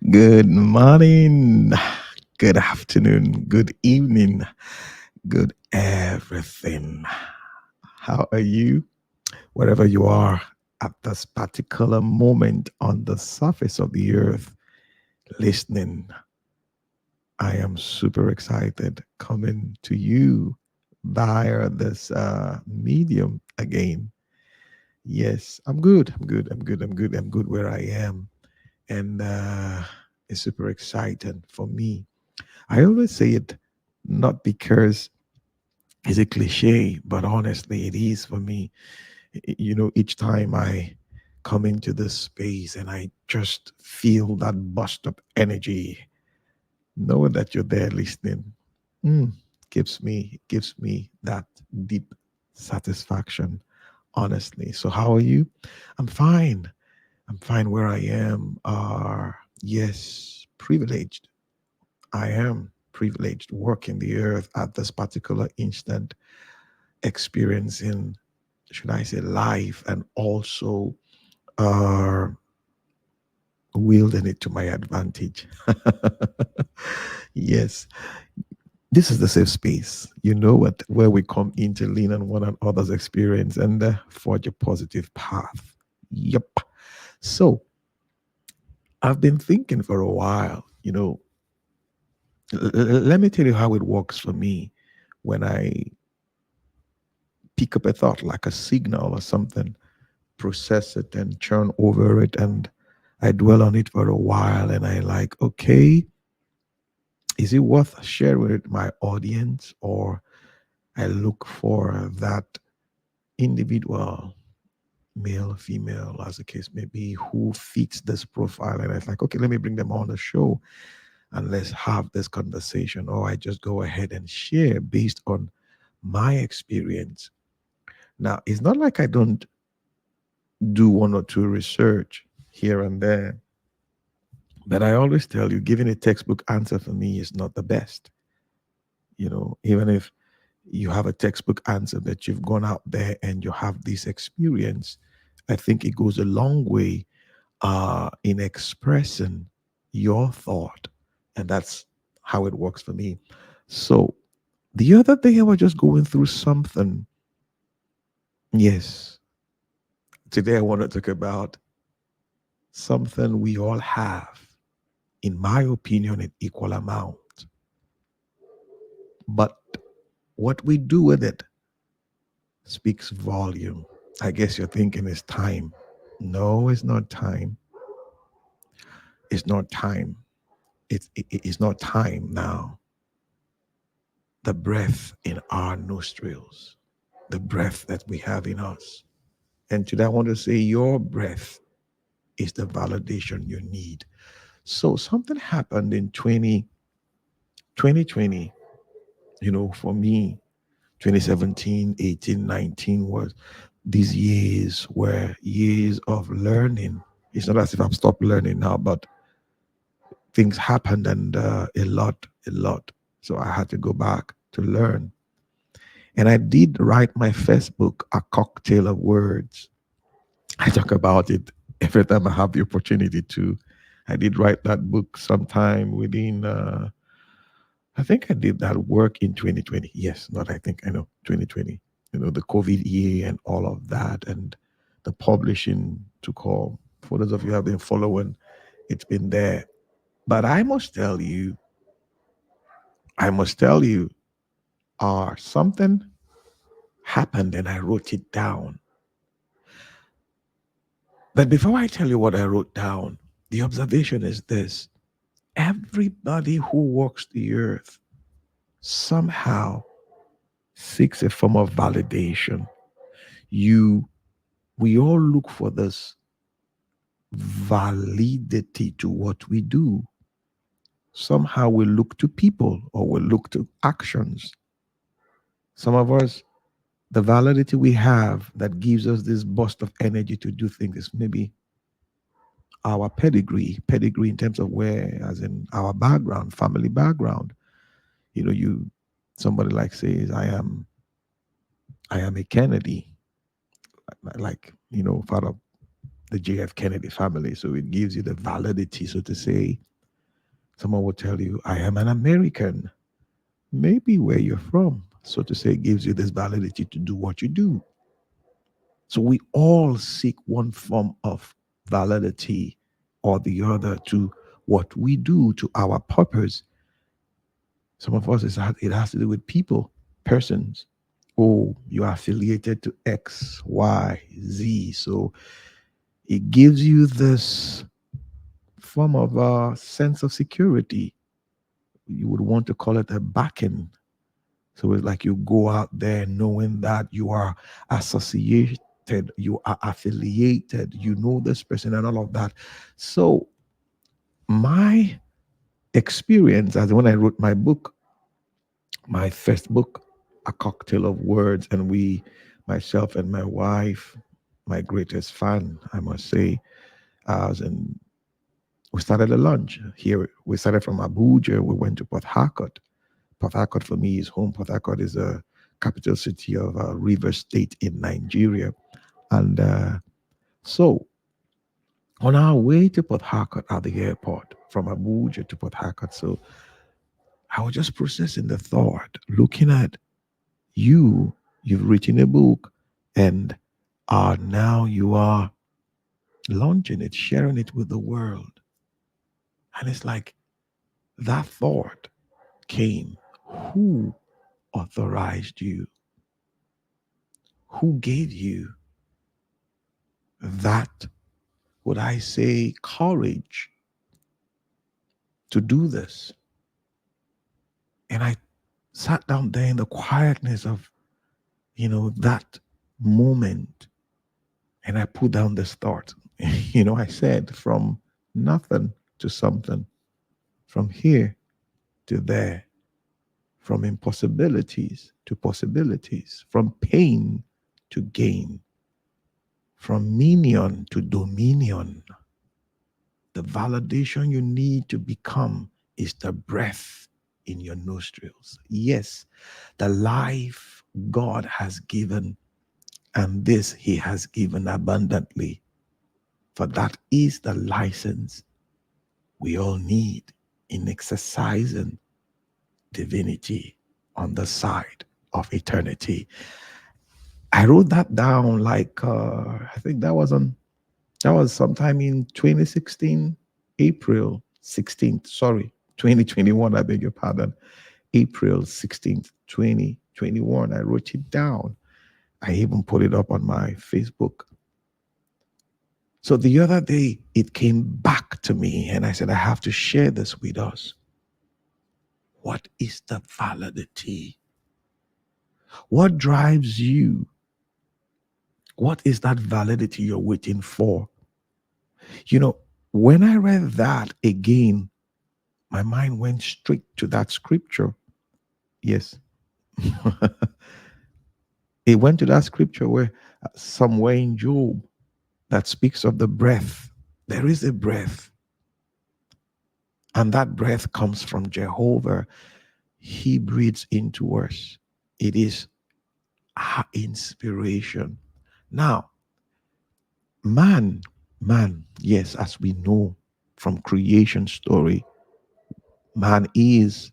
Good morning, good afternoon, good evening, good everything. How are you? Wherever you are at this particular moment on the surface of the earth, listening, I am super excited coming to you via this medium again. Yes, I'm good. I'm good. I'm good. I'm good. I'm good where I am. And it's super exciting for me. I always say it not because it's a cliche, but honestly, it is for me. Each time I come into this space and I just feel that burst of energy, knowing that you're there listening, mm, gives me that deep satisfaction. Honestly, so how are you? I'm fine. I'm fine where I am. Yes, privileged. I am privileged working the earth at this particular instant, experiencing, should I say, life, and also uh, wielding it to my advantage. Yes, this is the safe space. You know what? Where we come in to lean on one another's experience and forge a positive path. Yep. So I've been thinking for a while. Let me tell you how it works for me when I pick up a thought like a signal or something, process it and churn over it, and I dwell on it for a while, and I like, okay, is it worth sharing with my audience? Or I look for that individual, male, female, as the case may be, who fits this profile, and it's like, okay, let me bring them on the show and let's have this conversation. Or I just go ahead and share based on my experience. Now, it's not like I don't do one or two research here and there. But I always tell you, giving a textbook answer for me is not the best. Even if you have a textbook answer that you've gone out there and you have this experience, I think it goes a long way in expressing your thought. And that's how it works for me. So the other day, I was just going through something. Yes. Today, I want to talk about something we all have, in my opinion, in equal amount. But what we do with it speaks volume. I guess you're thinking it's time. No, it's not time. It's not time. It's not time now. The breath in our nostrils, the breath that we have in us. And today I want to say your breath is the validation you need. So something happened in 2020. For me, 2017, 18, 19 was these years were years of learning. It's not as if I've stopped learning now, but things happened and a lot. So I had to go back to learn. And I did write my first book, A Cocktail of Words. I talk about it every time I have the opportunity to. I did write that book sometime within I think I did that work in 2020. Yes, not I think, I know, 2020. The COVID year and all of that, and the publishing took off. For those of you who have been following, it's been there. But I must tell you, something happened and I wrote it down. But before I tell you what I wrote down, the observation is this: everybody who walks the earth somehow seeks a form of validation. You we all look for this validity to what we do. Somehow we look to people or we look to actions. Some of us, the validity we have that gives us this burst of energy to do things is maybe our pedigree in terms of where, as in our background, family background. You somebody like says, I am a Kennedy, like part of the JF Kennedy family. So it gives you the validity, so to say. Someone will tell you, I am an American. Maybe where you're from, so to say, gives you this validity to do what you do. So we all seek one form of validity or the other to what we do, to our purpose. Some of us, it has to do with people, persons. Oh, you are affiliated to X, Y, Z. So it gives you this form of a sense of security. You would want to call it a backing. So it's like you go out there knowing that you are associated, you are affiliated, you know this person and all of that. So my experience as when I wrote my book, my first book, A Cocktail of Words, and myself and my wife, my greatest fan, I must say, I was in we started a lunch here. We started from Abuja. We went to Port Harcourt. Port Harcourt for me is home. Port Harcourt is a capital city of River State in Nigeria. And so on our way to Port Harcourt at the airport, from Abuja to Port Harcourt, so I was just processing the thought, looking at you've written a book, and now you are launching it, sharing it with the world. And it's like that thought came. Who authorized you? Who gave you that, would I say, courage to do this? And I sat down there in the quietness of, that moment, and I put down this thought. I said, from nothing to something, from here to there, from impossibilities to possibilities, from pain to gain, from minion to dominion. The validation you need to become is the breath in your nostrils. Yes, the life God has given, and this He has given abundantly. For that is the license we all need in exercising divinity on the side of eternity. I wrote that down like I think that was sometime in 2016, April 16th, sorry, 2021, I beg your pardon. April 16th, 2021. I wrote it down. I even put it up on my Facebook. So the other day, it came back to me, and I said, I have to share this with us. What is the validity? What drives you? What is that validity you're waiting for? You know, when I read that again, my mind went straight to that scripture. Yes. It went to that scripture where somewhere in Job that speaks of the breath. There is a breath, and that breath comes from Jehovah. He breathes into us. It is our inspiration. Now, man, yes, as we know from creation story, man is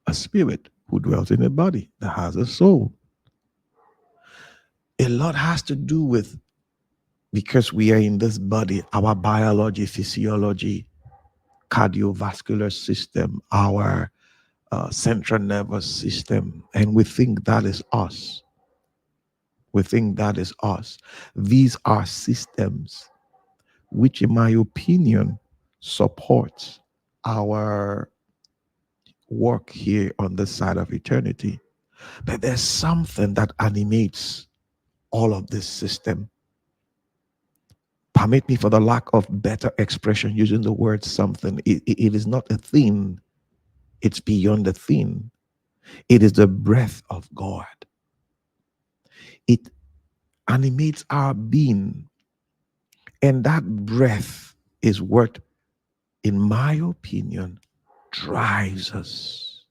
a spirit who dwells in a body that has a soul. A lot has to do with, because we are in this body, our biology, physiology, cardiovascular system, our central nervous system, and we think that is us. We think that is us. These are systems which, in my opinion, supports our work here on this side of eternity. But there's something that animates all of this system. Permit me, for the lack of better expression, using the word something. It is not a thing, it's beyond the thing. It is the breath of God. It animates our being. And that breath is what, in my opinion, drives us.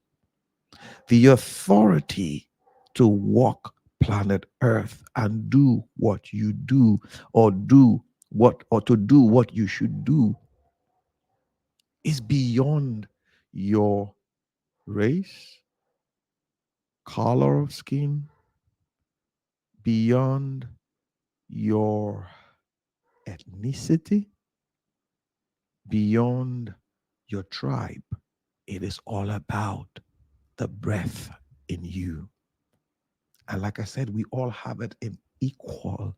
The authority to walk planet Earth and do what you do, or to do what you should do, It's beyond your race, color of skin, beyond your ethnicity, beyond your tribe. It is all about the breath in you. And like I said, we all have it in equal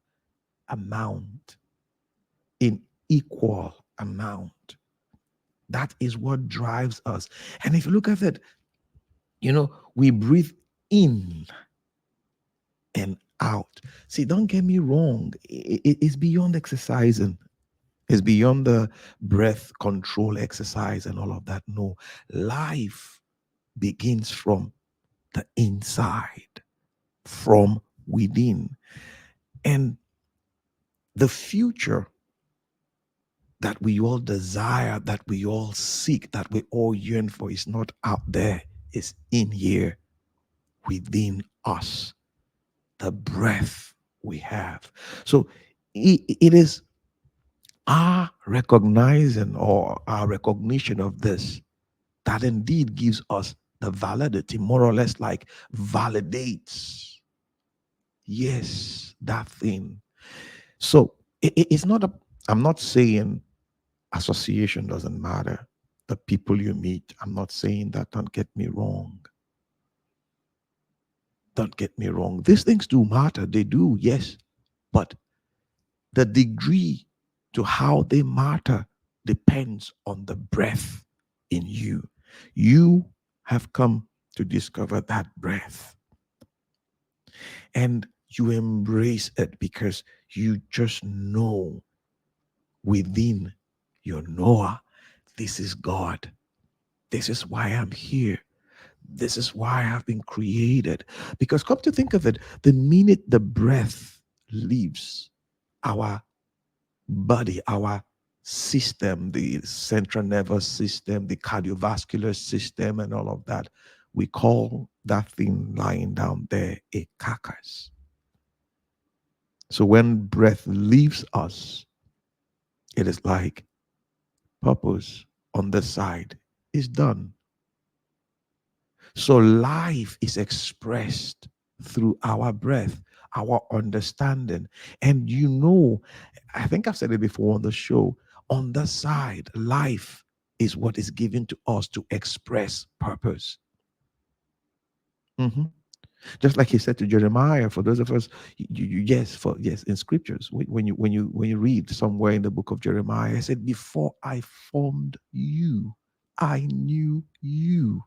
amount, in equal amount. That is what drives us. And if you look at it, we breathe in and out. See, don't get me wrong, it's beyond exercising. It's beyond the breath control exercise and all of that. No, life begins from the inside, from within. And the future that we all desire, that we all seek, that we all yearn for is not out there, it's in here within us, the breath we have. So it is our recognizing or our recognition of this that indeed gives us the validity, more or less like validates, yes, that thing. So it's not a, I'm not saying association doesn't matter. The people you meet, I'm not saying that, don't get me wrong. Don't get me wrong. These things do matter. They do, yes. But the degree to how they matter depends on the breath in you. You have come to discover that breath and you embrace it because you just know within your knower, this is God. This is why I'm here. This is why I've been created. Because come to think of it, the minute the breath leaves our body, our system, the central nervous system, the cardiovascular system, and all of that, we call that thing lying down there a carcass. So when breath leaves us, it is like purpose on the side is done. So life is expressed through our breath, our understanding. And I think I've said it before on the show, on the side, life is what is given to us to express purpose. Mhm. Just like he said to Jeremiah, for those of us, yes, in scriptures, when you read somewhere in the book of Jeremiah, I said, "Before I formed you, I knew you."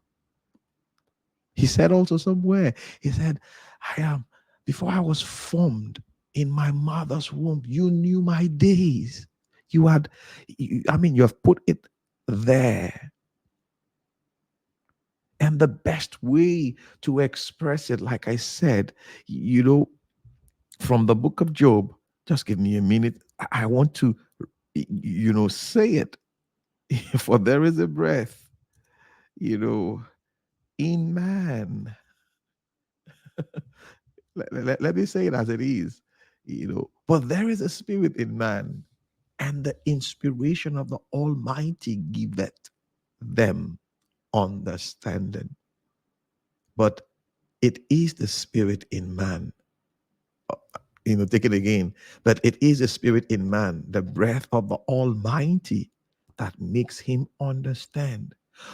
He said also somewhere, he said, "I am before I was formed in my mother's womb, you knew my days." You had, you have put it there. And the best way to express it, like I said, you know, from the book of Job, just give me a minute. I want to, say it. For there is a breath, you know, in man. Let me say it as it is, but there is a spirit in man, and the inspiration of the Almighty giveth them understanding. But it is the spirit in man, take it again. But it is a spirit in man, the breath of the Almighty, that makes him understand.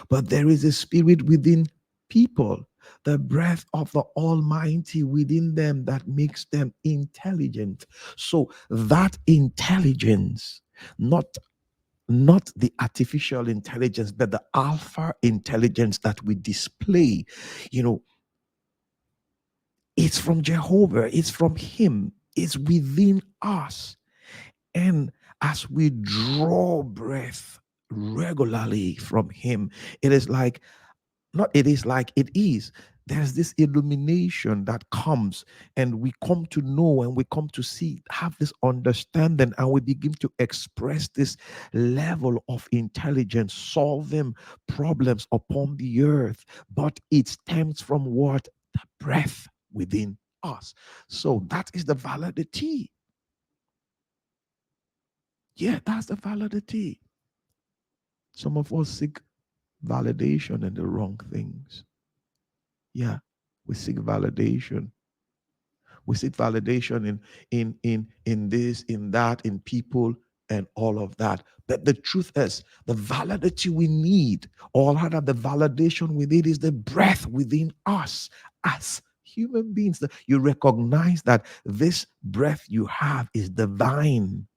But there is a spirit within people, the breath of the Almighty within them, that makes them intelligent. So that intelligence, not the artificial intelligence, but the alpha intelligence that we display, you know, it's from Jehovah, it's from Him, it's within us. And as we draw breath regularly from Him, it is like, not it is like, it is. There's this illumination that comes, and we come to know and we come to see, have this understanding, and we begin to express this level of intelligence, solving problems upon the earth. But it stems from what? The breath within us. So that is the validity. Yeah, that's the validity. Some of us seek validation in the wrong things. Yeah, we seek validation. We seek validation in this, in that, in people, and all of that. But the truth is, the validity we need, or rather the validation we need, is the breath within us as human beings. That you recognize that this breath you have is divine.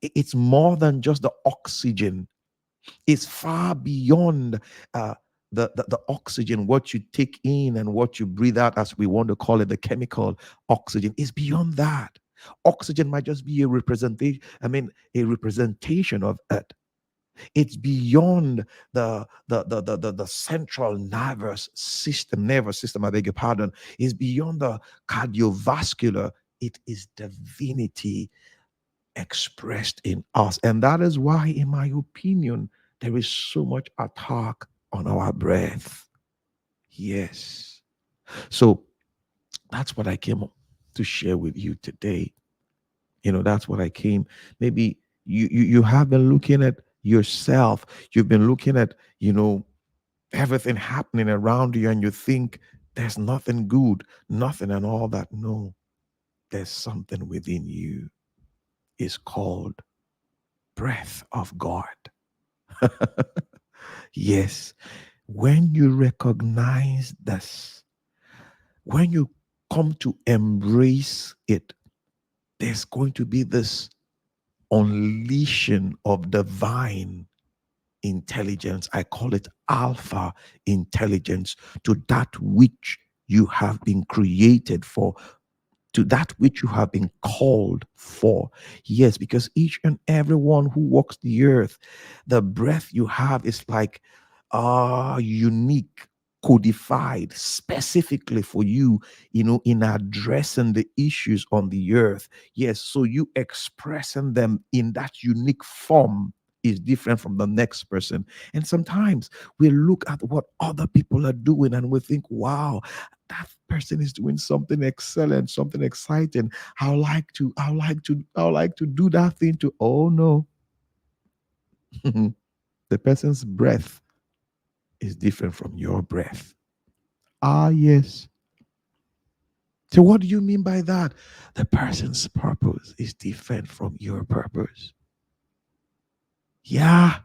It's more than just the oxygen. It's far beyond uh, the oxygen, what you take in and what you breathe out, as we want to call it, the chemical oxygen, is beyond that. Oxygen might just be a representation, a representation of it. It's beyond the central nervous system, I beg your pardon. It's beyond the cardiovascular. It is divinity expressed in us. And that is why, in my opinion, there is so much attack on our breath. Yes. So that's what I came to share with you today. That's what I came. Maybe you have been looking at yourself. You've been looking at, everything happening around you, and you think there's nothing good, nothing and all that. No, there's something within you. It's called breath of God. Yes, when you recognize this, when you come to embrace it, there's going to be this unleashing of divine intelligence. I call it alpha intelligence, to that which you have been created for, to that which you have been called for. Yes, because each and every one who walks the earth, the breath you have is like unique, codified specifically for you, in addressing the issues on the earth. Yes, so you expressing them in that unique form is different from the next person. And sometimes we look at what other people are doing and we think, wow, that person is doing something excellent, something exciting. I like to do that thing too. Oh no. The person's breath is different from your breath. Ah, yes. So what do you mean by that? The person's purpose is different from your purpose. Yeah,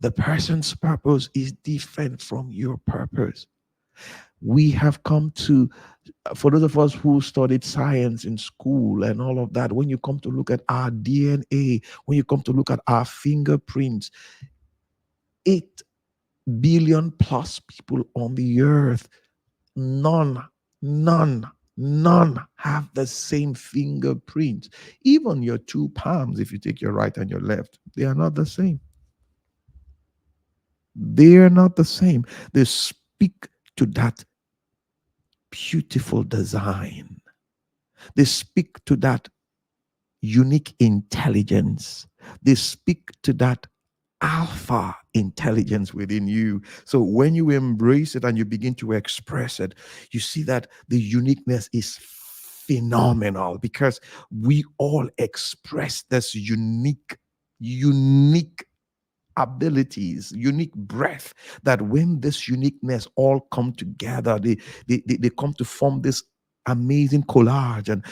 the person's purpose is different from your purpose. We have come to, for those of us who studied science in school and all of that, when you come to look at our DNA, when you come to look at our fingerprints, 8 billion plus people on the earth, none, none, none have the same fingerprint. Even your two palms, if you take your right and your left, they are not the same. They are not the same. They speak to that beautiful design. They speak to that unique intelligence. They speak to that alpha intelligence within you. So when you embrace it and you begin to express it, you see that the uniqueness is phenomenal, because we all express this unique abilities, unique breath, that when this uniqueness all come together, they come to form this amazing collage. And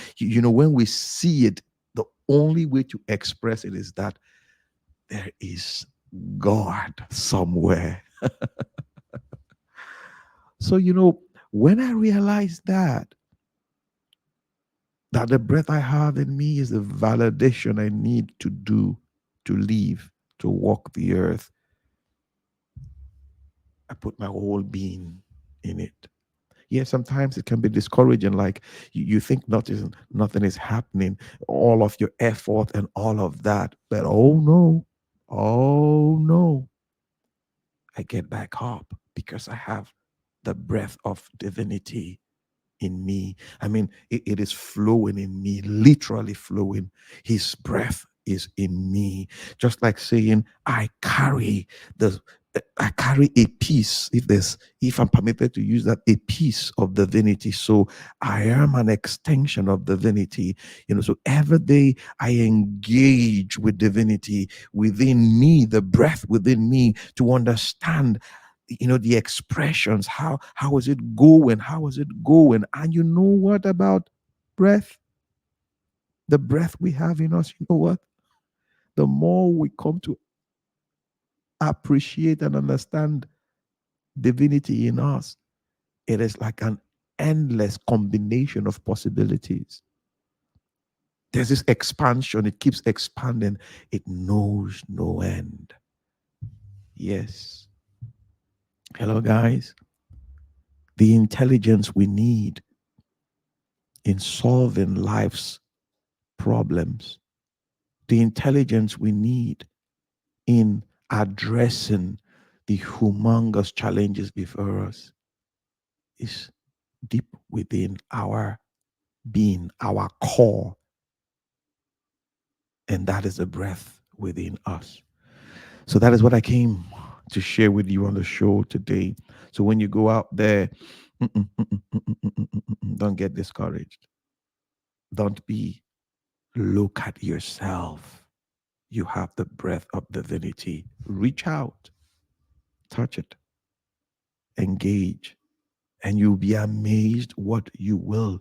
when we see it, the only way to express it is that there is God somewhere. So when I realized that the breath I have in me is the validation I need to do, to live, to walk the earth, I put my whole being in it. Yeah, sometimes it can be discouraging. Like you think nothing is happening, all of your effort and all of that. But oh no, I get back up because I have the breath of divinity in me. It is flowing in me, literally flowing. His breath is in me. Just like saying, I carry the I carry a piece, if I'm permitted to use that, a piece of divinity. So I am an extension of divinity. So every day I engage with divinity within me, the breath within me, to understand the expressions. How is it going? How is it going? And you know what about breath? The breath we have in us, you know what? The more we come to appreciate and understand divinity in us, it is like an endless combination of possibilities. There's this expansion, it keeps expanding, it knows no end. Yes. Hello, guys. The intelligence we need in solving life's problems, the intelligence we need in addressing the humongous challenges before us is deep within our being, our core, and that is the breath within us. So that is what I came to share with you on the show today. So when you go out there, don't get discouraged. Don't be, look at yourself. You have the breath of divinity. Reach out, touch it, engage, and you'll be amazed what you will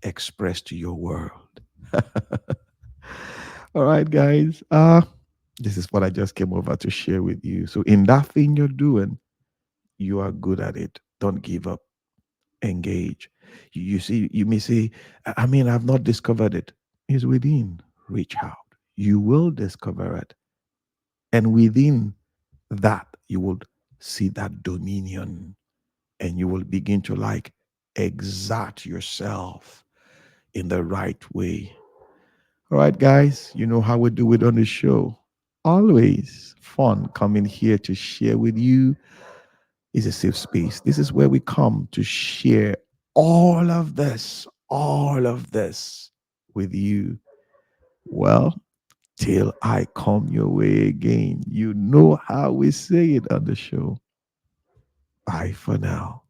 express to your world. All right, guys. This is what I just came over to share with you. So in that thing you're doing, you are good at it. Don't give up. Engage. You see, you may say, I mean, I've not discovered it. It's within. Reach out. You will discover it. And within that, you will see that dominion, and you will begin to like exert yourself in the right way. All right, guys, you know how we do it on the show. Always fun coming here to share with you. Is a safe space. This is where we come to share all of this with you. Well, till I come your way again, you know how we say it on the show. Bye for now.